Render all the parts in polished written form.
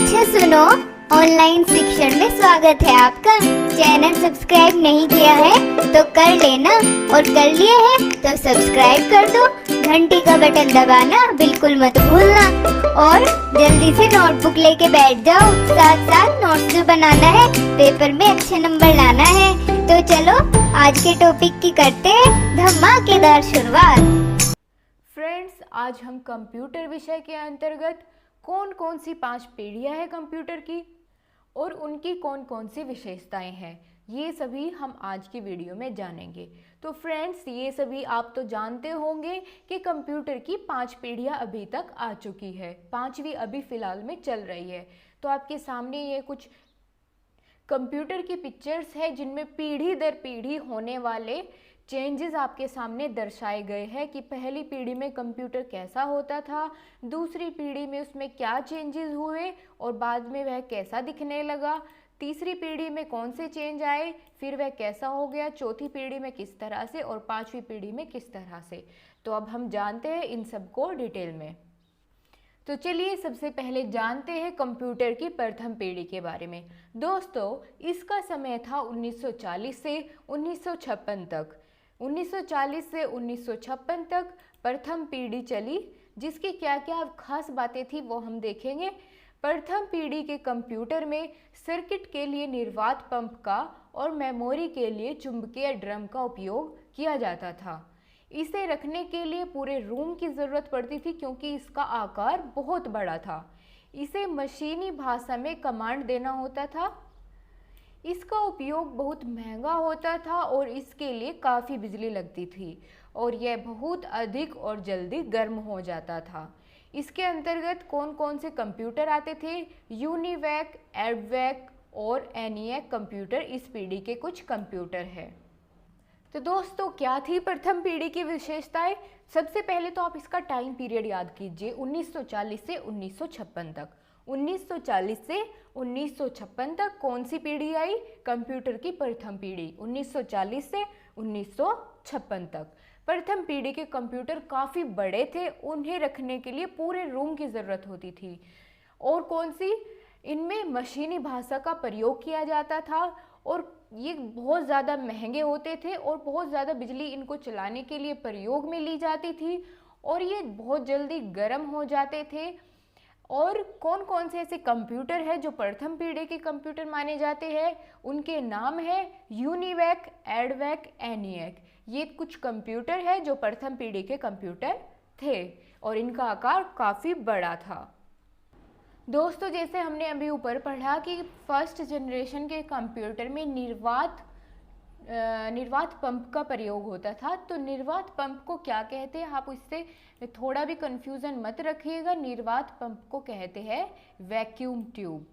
अच्छा सुनो, ऑनलाइन शिक्षण में स्वागत है आपका। चैनल सब्सक्राइब नहीं किया है तो कर लेना, और कर लिया है तो सब्सक्राइब कर दो। घंटी का बटन दबाना बिल्कुल मत भूलना, और जल्दी से नोटबुक लेके बैठ जाओ। साथ साथ नोट्स जो बनाना है, पेपर में अच्छे नंबर लाना है। तो चलो आज के टॉपिक की करते हैं धमाकेदार शुरुआत। फ्रेंड्स, आज हम कंप्यूटर विषय के अंतर्गत कौन कौन सी 5 पीढ़ियाँ हैं कंप्यूटर की और उनकी कौन कौन सी विशेषताएं हैं, ये सभी हम आज की वीडियो में जानेंगे। तो फ्रेंड्स, ये सभी आप तो जानते होंगे कि कंप्यूटर की 5 पीढ़ियाँ अभी तक आ चुकी है, 5वीं अभी फ़िलहाल में चल रही है। तो आपके सामने ये कुछ कंप्यूटर की पिक्चर्स है जिनमें पीढ़ी दर पीढ़ी होने वाले चेंजेस आपके सामने दर्शाए गए हैं कि पहली पीढ़ी में कंप्यूटर कैसा होता था, दूसरी पीढ़ी में उसमें क्या चेंजेस हुए और बाद में वह कैसा दिखने लगा, तीसरी पीढ़ी में कौन से चेंज आए, फिर वह कैसा हो गया, चौथी पीढ़ी में किस तरह से और 5वीं पीढ़ी में किस तरह से। तो अब हम जानते हैं इन सबको डिटेल में। तो चलिए सबसे पहले जानते हैं कंप्यूटर की प्रथम पीढ़ी के बारे में। दोस्तों, इसका समय था 1940 से 1956 तक। 1940 से 1956 तक प्रथम पीढ़ी चली, जिसकी क्या क्या खास बातें थी वो हम देखेंगे। प्रथम पीढ़ी के कंप्यूटर में सर्किट के लिए निर्वात पंप का और मेमोरी के लिए चुंबकीय ड्रम का उपयोग किया जाता था। इसे रखने के लिए पूरे रूम की ज़रूरत पड़ती थी क्योंकि इसका आकार बहुत बड़ा था। इसे मशीनी भाषा में कमांड देना होता था। इसका उपयोग बहुत महंगा होता था और इसके लिए काफ़ी बिजली लगती थी और यह बहुत अधिक और जल्दी गर्म हो जाता था। इसके अंतर्गत कौन कौन से कंप्यूटर आते थे? यूनिवैक, एडवैक और एनिएक कंप्यूटर इस पीढ़ी के कुछ कंप्यूटर हैं। तो दोस्तों, क्या थी प्रथम पीढ़ी की विशेषताएं? सबसे पहले तो आप इसका टाइम पीरियड याद कीजिए, 1940 से 1956 तक। 1940 से 1956 तक कौन सी पीढ़ी आई? कंप्यूटर की प्रथम पीढ़ी। 1940 से 1956 तक प्रथम पीढ़ी के कंप्यूटर काफ़ी बड़े थे, उन्हें रखने के लिए पूरे रूम की ज़रूरत होती थी। और कौन सी? इनमें मशीनी भाषा का प्रयोग किया जाता था और ये बहुत ज़्यादा महंगे होते थे और बहुत ज़्यादा बिजली इनको चलाने के लिए प्रयोग में ली जाती थी और ये बहुत जल्दी गर्म हो जाते थे। और कौन कौन से ऐसे कंप्यूटर हैं जो प्रथम पीढ़ी के कंप्यूटर माने जाते हैं? उनके नाम है यूनिवैक, एडवैक, एनिएक। ये कुछ कंप्यूटर है जो प्रथम पीढ़ी के कंप्यूटर थे और इनका आकार काफ़ी बड़ा था। दोस्तों, जैसे हमने अभी ऊपर पढ़ा कि फर्स्ट जनरेशन के कंप्यूटर में निर्वात पंप का प्रयोग होता था। तो निर्वात पंप को क्या कहते हैं, आप इससे थोड़ा भी कंफ्यूजन मत रखिएगा। निर्वात पंप को कहते हैं वैक्यूम ट्यूब।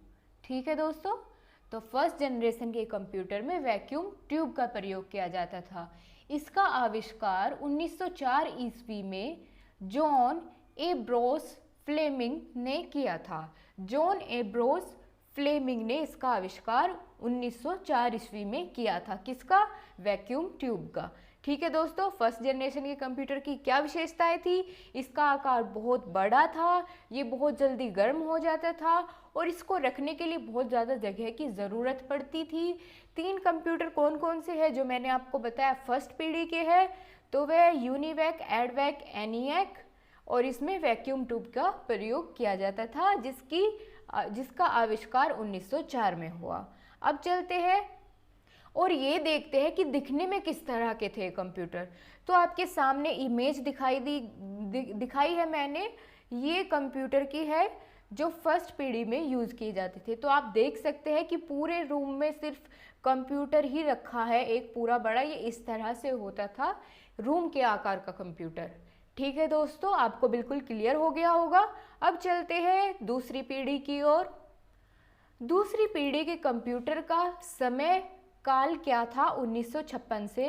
ठीक है दोस्तों, तो फर्स्ट जनरेशन के कंप्यूटर में वैक्यूम ट्यूब का प्रयोग किया जाता था। इसका आविष्कार 1904 ईस्वी में जॉन एम्ब्रोस फ्लेमिंग ने किया था। जॉन एम्ब्रोस फ्लेमिंग ने इसका आविष्कार 1904 ईस्वी में किया था। किसका? वैक्यूम ट्यूब का। ठीक है दोस्तों, फर्स्ट जनरेशन के कंप्यूटर की क्या विशेषताएं थी? इसका आकार बहुत बड़ा था, ये बहुत जल्दी गर्म हो जाता था और इसको रखने के लिए बहुत ज़्यादा जगह की ज़रूरत पड़ती थी। 3 कंप्यूटर कौन कौन से हैं जो मैंने आपको बताया फर्स्ट पीढ़ी के हैं? तो वह यूनिवैक, एडवैक, एनिएक, और इसमें वैक्यूम ट्यूब का प्रयोग किया जाता था जिसका आविष्कार 1904 में हुआ। अब चलते हैं और ये देखते हैं कि दिखने में किस तरह के थे कंप्यूटर। तो आपके सामने इमेज दिखाई है मैंने, ये कंप्यूटर की है जो फर्स्ट पीढ़ी में यूज़ किए जाते थे। तो आप देख सकते हैं कि पूरे रूम में सिर्फ कंप्यूटर ही रखा है, एक पूरा बड़ा, ये इस तरह से होता था रूम के आकार का कंप्यूटर। ठीक है दोस्तों, आपको बिल्कुल क्लियर हो गया होगा। अब चलते हैं दूसरी पीढ़ी की ओर। दूसरी पीढ़ी के कंप्यूटर का समय काल क्या था? 1956 से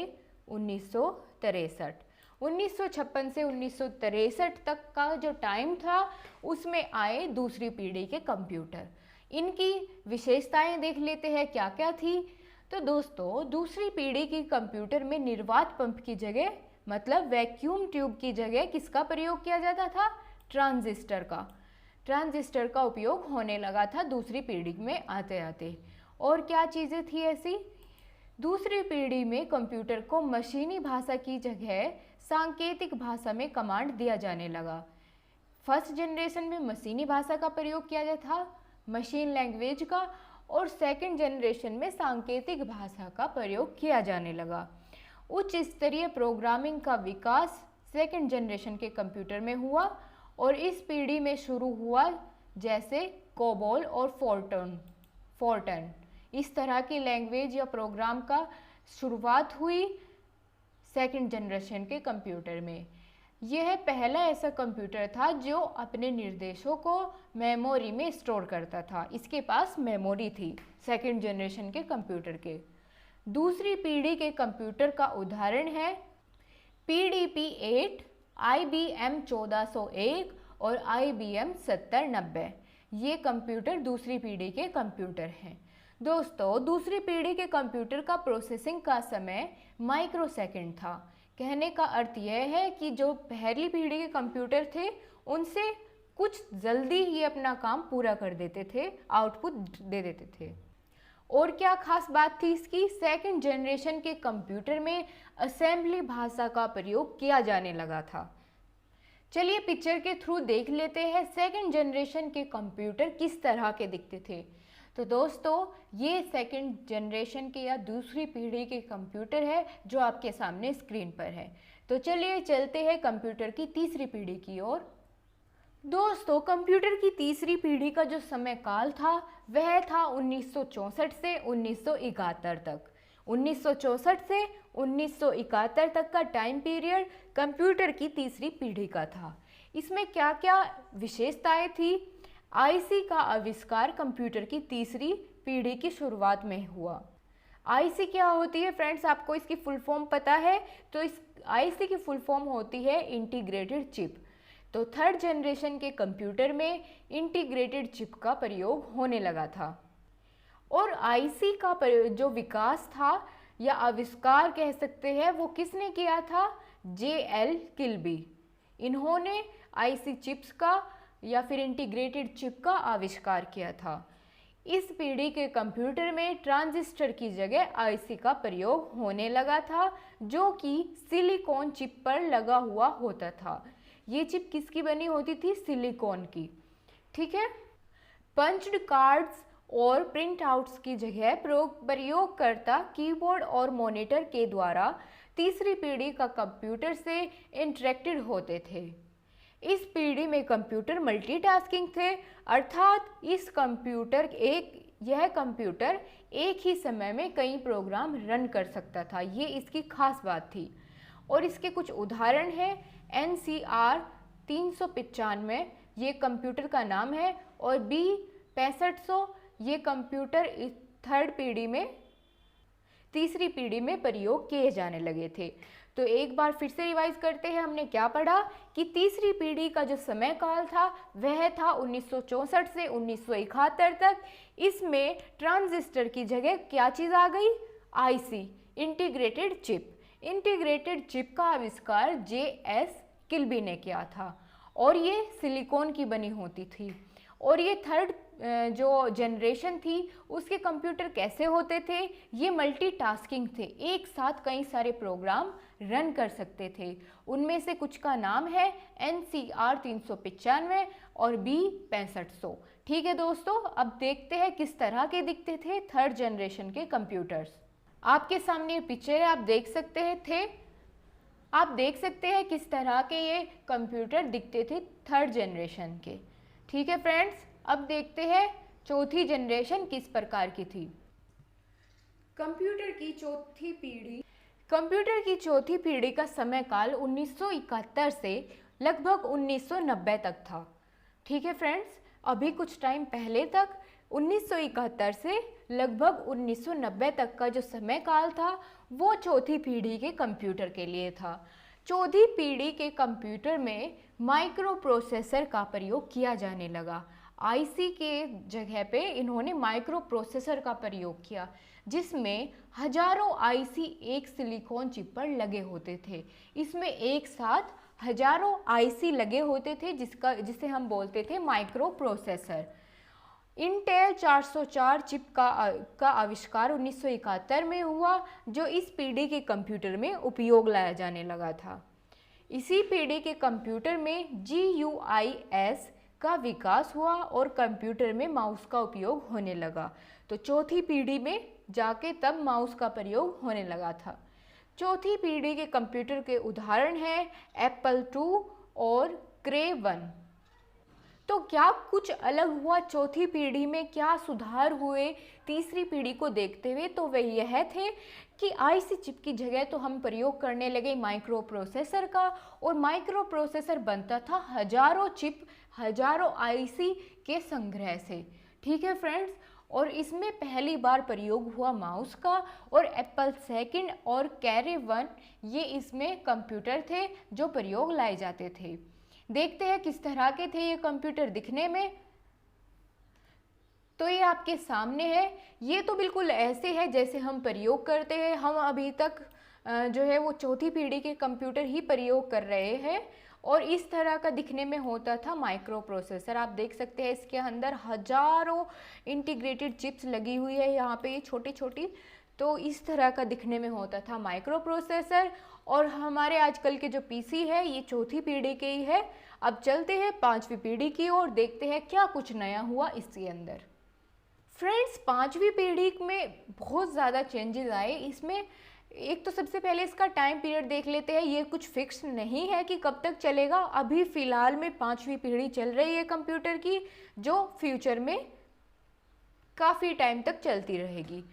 1963। 1956 से 1963 तक का जो टाइम था उसमें आए दूसरी पीढ़ी के कंप्यूटर। इनकी विशेषताएं देख लेते हैं क्या क्या थी। तो दोस्तों, दूसरी पीढ़ी की कंप्यूटर में निर्वात पंप की जगह, मतलब वैक्यूम ट्यूब की जगह किसका प्रयोग किया जाता था? ट्रांजिस्टर का। ट्रांजिस्टर का उपयोग होने लगा था दूसरी पीढ़ी में आते आते। और क्या चीज़ें थी ऐसी? दूसरी पीढ़ी में कंप्यूटर को मशीनी भाषा की जगह सांकेतिक भाषा में कमांड दिया जाने लगा। फर्स्ट जनरेशन में मशीनी भाषा का प्रयोग किया जाता था, मशीन लैंग्वेज का, और सेकंड जनरेशन में सांकेतिक भाषा का प्रयोग किया जाने लगा। उच्च स्तरीय प्रोग्रामिंग का विकास सेकंड जनरेशन के कंप्यूटर में हुआ और इस पीढ़ी में शुरू हुआ जैसे कोबोल और फोर्टन इस तरह की लैंग्वेज या प्रोग्राम का शुरुआत हुई सेकंड जनरेशन के कंप्यूटर में। यह पहला ऐसा कंप्यूटर था जो अपने निर्देशों को मेमोरी में स्टोर करता था। इसके पास मेमोरी थी सेकंड जनरेशन के कंप्यूटर के। दूसरी पीढ़ी के कंप्यूटर का उदाहरण है PDP-8, IBM 1401 और IBM 7090। ये कंप्यूटर दूसरी पीढ़ी के कंप्यूटर हैं। दोस्तों, दूसरी पीढ़ी के कंप्यूटर का प्रोसेसिंग का समय माइक्रोसेकंड था। कहने का अर्थ यह है कि जो पहली पीढ़ी के कंप्यूटर थे उनसे कुछ जल्दी ही अपना काम पूरा कर देते थे, आउटपुट दे देते थे। और क्या खास बात थी इसकी? सेकंड जनरेशन के कंप्यूटर में असेंबली भाषा का प्रयोग किया जाने लगा था। चलिए पिक्चर के थ्रू देख लेते हैं सेकंड जनरेशन के कंप्यूटर किस तरह के दिखते थे। तो दोस्तों, ये सेकंड जनरेशन के या दूसरी पीढ़ी के कंप्यूटर है जो आपके सामने स्क्रीन पर है। तो चलिए चलते हैं कंप्यूटर की तीसरी पीढ़ी की ओर। दोस्तों, कंप्यूटर की तीसरी पीढ़ी का जो समय काल था वह था 1964 से 1971 तक। 1964 से 1971 तक का टाइम पीरियड कंप्यूटर की तीसरी पीढ़ी का था। इसमें क्या क्या विशेषताएं थी? आईसी का आविष्कार कंप्यूटर की तीसरी पीढ़ी की शुरुआत में हुआ। आईसी क्या होती है फ्रेंड्स? आपको इसकी फुल फॉर्म पता है? तो इस आईसी की फुल फॉर्म होती है इंटीग्रेटेड चिप। तो थर्ड जनरेशन के कंप्यूटर में इंटीग्रेटेड चिप का प्रयोग होने लगा था। और आईसी का जो विकास था या आविष्कार कह सकते हैं, वो किसने किया था? JL Kilby. इन्होंने आईसी चिप्स का या फिर इंटीग्रेटेड चिप का आविष्कार किया था। इस पीढ़ी के कंप्यूटर में ट्रांजिस्टर की जगह आईसी का प्रयोग होने लगा था, जो कि सिलिकॉन चिप पर लगा हुआ होता था। ये चिप किसकी बनी होती थी? सिलिकॉन की। ठीक है। पंच्ड कार्ड्स और प्रिंट आउट्स की जगह प्रयोगकर्ता कीबोर्ड और मॉनिटर के द्वारा तीसरी पीढ़ी का कंप्यूटर से इंटरेक्टेड होते थे। इस पीढ़ी में कंप्यूटर मल्टीटास्किंग थे, अर्थात यह कंप्यूटर एक ही समय में कई प्रोग्राम रन कर सकता था। ये इसकी खास बात थी। और इसके कुछ उदाहरण हैं। NCR 395 ये कंप्यूटर का नाम है, और B6500 ये कंप्यूटर तीसरी पीढ़ी में प्रयोग किए जाने लगे थे। तो एक बार फिर से रिवाइज करते हैं। हमने क्या पढ़ा कि तीसरी पीढ़ी का जो समय काल था वह था 1964 से 1971 तक। इसमें ट्रांजिस्टर की जगह क्या चीज़ आ गई? IC, integrated chip. Integrated chip का आविष्कार JS किल्बी ने किया था और ये सिलिकॉन की बनी होती थी। और ये थर्ड जो जनरेशन थी उसके कंप्यूटर कैसे होते थे? ये मल्टीटास्किंग थे, एक साथ कई सारे प्रोग्राम रन कर सकते थे। उनमें से कुछ का नाम है NCR 395 और B6500। ठीक है दोस्तों, अब देखते हैं किस तरह के दिखते थे थर्ड जनरेशन के कंप्यूटर्स। आपके सामने पिक्चर है, आप देख सकते हैं किस तरह के ये कंप्यूटर दिखते थे थर्ड जनरेशन के। ठीक है फ्रेंड्स, अब देखते हैं चौथी जनरेशन किस प्रकार की थी। कंप्यूटर की चौथी पीढ़ी का समय काल 1971 से लगभग 1990 तक था। ठीक है फ्रेंड्स, अभी कुछ टाइम पहले तक 1971 से लगभग 1990 तक का जो समय काल था वो चौथी पीढ़ी के कंप्यूटर के लिए था। चौथी पीढ़ी के कंप्यूटर में माइक्रो प्रोसेसर का प्रयोग किया जाने लगा। आईसी के जगह पे इन्होंने माइक्रो प्रोसेसर का प्रयोग किया, जिसमें हजारों आईसी एक सिलिकॉन चिप पर लगे होते थे। इसमें एक साथ हजारों आईसी लगे होते थे जिसे हम बोलते थे माइक्रो प्रोसेसर। इंटेल 404 चिप का आविष्कार 1971 में हुआ, जो इस पीढ़ी के कंप्यूटर में उपयोग लाया जाने लगा था। इसी पीढ़ी के कंप्यूटर में GUIS का विकास हुआ और कंप्यूटर में माउस का उपयोग होने लगा। तो चौथी पीढ़ी में जाके तब माउस का प्रयोग होने लगा था। चौथी पीढ़ी के कंप्यूटर के उदाहरण हैं एप्पल II और क्रे 1। तो क्या कुछ अलग हुआ चौथी पीढ़ी में, क्या सुधार हुए तीसरी पीढ़ी को देखते हुए? तो वे यह थे कि आईसी चिप की जगह तो हम प्रयोग करने लगे माइक्रो प्रोसेसर का, और माइक्रो प्रोसेसर बनता था हजारों चिप, हजारों आईसी के संग्रह से। ठीक है फ्रेंड्स, और इसमें पहली बार प्रयोग हुआ माउस का, और एप्पल II और कैरे 1 ये इसमें कंप्यूटर थे जो प्रयोग लाए जाते थे। देखते हैं किस तरह के थे ये कंप्यूटर दिखने में। तो ये आपके सामने है, ये तो बिल्कुल ऐसे है जैसे हम प्रयोग करते हैं। हम अभी तक जो है वो चौथी पीढ़ी के कंप्यूटर ही प्रयोग कर रहे हैं, और इस तरह का दिखने में होता था माइक्रो प्रोसेसर। आप देख सकते हैं इसके अंदर हजारों इंटीग्रेटेड चिप्स लगी हुई है यहाँ पे, ये छोटी छोटी। तो इस तरह का दिखने में होता था माइक्रो प्रोसेसर। और हमारे आजकल के जो पीसी है ये चौथी पीढ़ी के ही है। अब चलते हैं पांचवी पीढ़ी की ओर, देखते हैं क्या कुछ नया हुआ इसके अंदर। फ्रेंड्स, पांचवी पीढ़ी में बहुत ज़्यादा चेंजेस आए इसमें। एक तो सबसे पहले इसका टाइम पीरियड देख लेते हैं। ये कुछ फिक्स नहीं है कि कब तक चलेगा। अभी फ़िलहाल में पांचवी पीढ़ी चल रही है कंप्यूटर की, जो फ्यूचर में काफ़ी टाइम तक चलती रहेगी।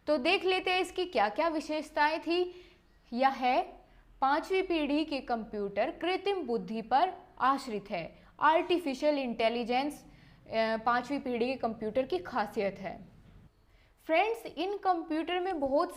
तो देख लेते हैं इसकी क्या क्या विशेषताएं थी। यह है, पांचवी पीढ़ी के कंप्यूटर कृत्रिम बुद्धि पर आश्रित है। आर्टिफिशियल इंटेलिजेंस पांचवी पीढ़ी के कंप्यूटर की खासियत है। फ्रेंड्स, इन कंप्यूटर में बहुत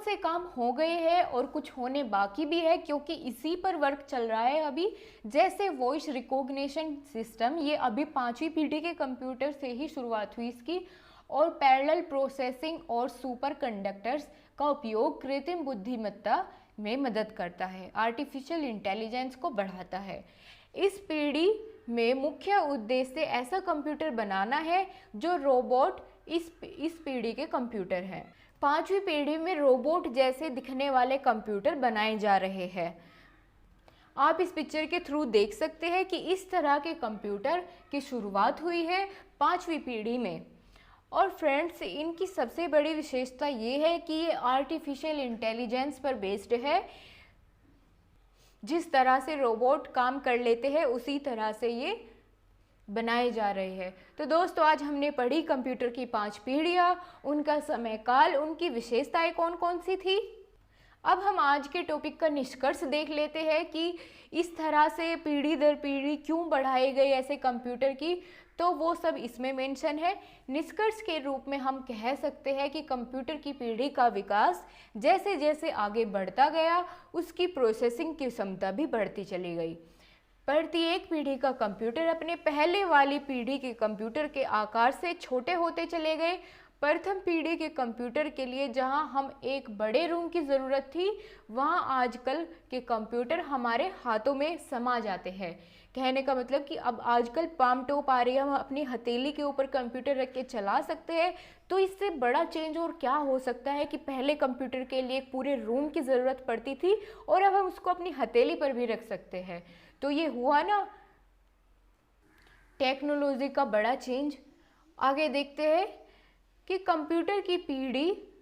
से काम हो गए हैं और कुछ होने बाकी भी है, क्योंकि इसी पर वर्क चल रहा है अभी। जैसे वॉइस रिकॉग्निशन सिस्टम, ये अभी पांचवी पीढ़ी के कंप्यूटर से ही शुरुआत हुई इसकी। और पैरेलल प्रोसेसिंग और सुपर कंडक्टर्स का उपयोग कृत्रिम बुद्धिमत्ता में मदद करता है, आर्टिफिशियल इंटेलिजेंस को बढ़ाता है। इस पीढ़ी में मुख्य उद्देश्य ऐसा कंप्यूटर बनाना है जो रोबोट इस पीढ़ी के कंप्यूटर हैं। पांचवी पीढ़ी में रोबोट जैसे दिखने वाले कंप्यूटर बनाए जा रहे हैं। आप इस पिक्चर के थ्रू देख सकते हैं कि इस तरह के कंप्यूटर की शुरुआत हुई है पांचवी पीढ़ी में। और फ्रेंड्स, इनकी सबसे बड़ी विशेषता ये है कि ये आर्टिफिशियल इंटेलिजेंस पर बेस्ड है। जिस तरह से रोबोट काम कर लेते हैं उसी तरह से ये बनाए जा रहे हैं। तो दोस्तों, आज हमने पढ़ी कंप्यूटर की 5 पीढ़ियाँ, उनका समय काल, उनकी विशेषताएं कौन कौन सी थी। अब हम आज के टॉपिक का निष्कर्ष देख लेते हैं कि इस तरह से पीढ़ी दर पीढ़ी क्यों बढ़ाए गए ऐसे कंप्यूटर की, तो वो सब इसमें मेंशन है। निष्कर्ष के रूप में हम कह सकते हैं कि कंप्यूटर की पीढ़ी का विकास जैसे जैसे आगे बढ़ता गया, उसकी प्रोसेसिंग की क्षमता भी बढ़ती चली गई। प्रत्येक पीढ़ी का कंप्यूटर अपने पहले वाली पीढ़ी के कंप्यूटर के आकार से छोटे होते चले गए। प्रथम पीढ़ी के कंप्यूटर के लिए जहां हम एक बड़े रूम की ज़रूरत थी, वहां आजकल के कंप्यूटर हमारे हाथों में समा जाते हैं। कहने का मतलब कि अब आजकल पाम टॉप आ रही है, हम अपनी हथेली के ऊपर कंप्यूटर रख के चला सकते हैं। तो इससे बड़ा चेंज और क्या हो सकता है कि पहले कंप्यूटर के लिए एक पूरे रूम की ज़रूरत पड़ती थी और अब हम उसको अपनी हथेली पर भी रख सकते हैं। तो ये हुआ ना टेक्नोलॉजी का बड़ा चेंज। आगे देखते हैं कि कंप्यूटर की पीढ़ी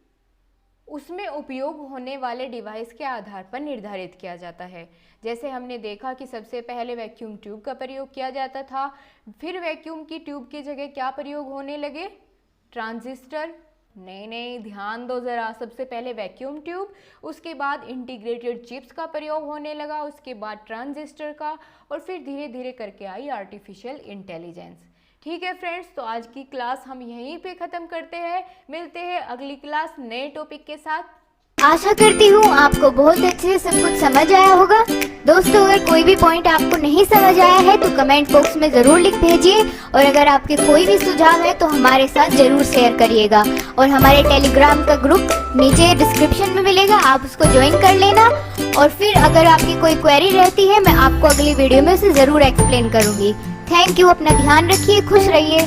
उसमें उपयोग होने वाले डिवाइस के आधार पर निर्धारित किया जाता है। जैसे हमने देखा कि सबसे पहले वैक्यूम ट्यूब का प्रयोग किया जाता था, फिर वैक्यूम की ट्यूब की जगह क्या प्रयोग होने लगे, ट्रांजिस्टर। नहीं, ध्यान दो ज़रा, सबसे पहले वैक्यूम ट्यूब, उसके बाद इंटीग्रेटेड चिप्स का प्रयोग होने लगा, उसके बाद ट्रांजिस्टर का, और फिर धीरे धीरे करके आई आर्टिफिशियल इंटेलिजेंस। ठीक है फ्रेंड्स, तो आज की क्लास हम यहीं पे ख़त्म करते हैं। मिलते हैं अगली क्लास नए टॉपिक के साथ। आशा करती हूँ आपको बहुत अच्छे से सब कुछ समझ आया होगा। दोस्तों, अगर कोई भी पॉइंट आपको नहीं समझ आया है तो कमेंट बॉक्स में ज़रूर लिख भेजिए, और अगर आपके कोई भी सुझाव है तो हमारे साथ ज़रूर शेयर करिएगा। और हमारे टेलीग्राम का ग्रुप नीचे डिस्क्रिप्शन में मिलेगा, आप उसको ज्वाइन कर लेना। और फिर अगर आपकी कोई क्वेरी रहती है, मैं आपको अगली वीडियो में उसे ज़रूर एक्सप्लेन करूँगी। थैंक यू, अपना ध्यान रखिए, खुश रहिए।